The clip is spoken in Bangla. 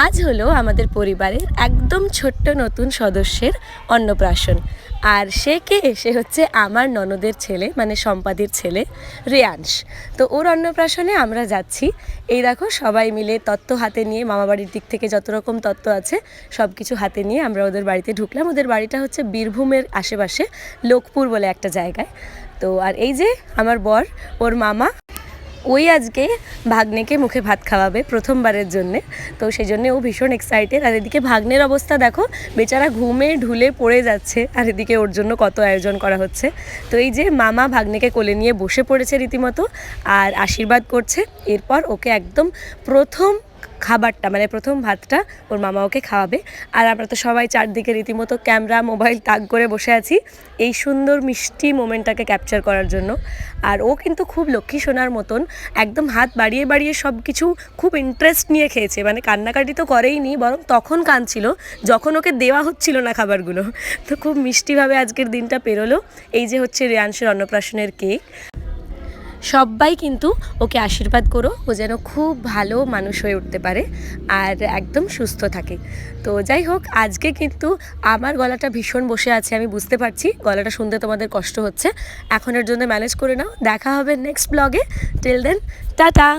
আজ হলো আমাদের পরিবারের একদম ছোট্ট নতুন সদস্যের অন্নপ্রাশন। আর সে হচ্ছে আমার ননদের ছেলে, মানে সম্পাদির ছেলে রেয়াংশ। তো ওর অন্নপ্রাশনে আমরা যাচ্ছি। এই দেখো সবাই মিলে তত্ত্ব হাতে নিয়ে, মামাবাড়ির দিক থেকে যত রকম তত্ত্ব আছে সব কিছু হাতে নিয়ে আমরা ওদের বাড়িতে ঢুকলাম। ওদের বাড়িটা হচ্ছে বীরভূমের আশেপাশে লোকপুর বলে একটা জায়গায়। তো আর এই যে আমার বর, ওর মামা, ওই আজকে ভাগ্নেকে মুখে ভাত খাওয়াবে প্রথমবারের জন্যে। তো সেই জন্য ও ভীষণ এক্সাইটেড। আর এদিকে ভাগ্নের অবস্থা দেখো, বেচারা ঘুমে ঢুলে পড়ে যাচ্ছে। আর এদিকে ওর জন্য কত আয়োজন করা হচ্ছে। তো এই যে মামা ভাগ্নেকে কোলে নিয়ে বসে পড়েছে রীতিমতো আর আশীর্বাদ করছে। এরপর ওকে একদম প্রথম খাবারটা, মানে প্রথম ভাতটা ওর মামা ওকে খাওয়াবে। আর আমরা তো সবাই চারদিকে রীতিমতো ক্যামেরা মোবাইল তাক করে বসে আছি এই সুন্দর মিষ্টি মোমেন্টটাকে ক্যাপচার করার জন্য। আর ও কিন্তু খুব লক্ষ্মী সোনার মতন একদম হাত বাড়িয়ে বাড়িয়ে সব কিছু খুব ইন্টারেস্ট নিয়ে খেয়েছে। মানে কান্নাকাটি তো করেইনি, বরং তখন কাঁদছিল যখন ওকে দেওয়া হচ্ছিল না খাবারগুলো। তো খুব মিষ্টিভাবে আজকের দিনটা পেরোলো। এই যে হচ্ছে রেয়াংশের অন্নপ্রাশনের কেক। সবাই কিন্তু ওকে আশীর্বাদ করো, ও যেন খুব ভালো মানুষ হয়ে উঠতে পারে আর একদম সুস্থ থাকে। তো যাই হোক, আজকে কিন্তু আমার গলাটা ভীষণ বসে আছে, আমি বুঝতে পারছি গলাটা শুনতে তোমাদের কষ্ট হচ্ছে। এখনের জন্য ম্যানেজ করে নাও। দেখা হবে নেক্সট ব্লগে। Till then, tata.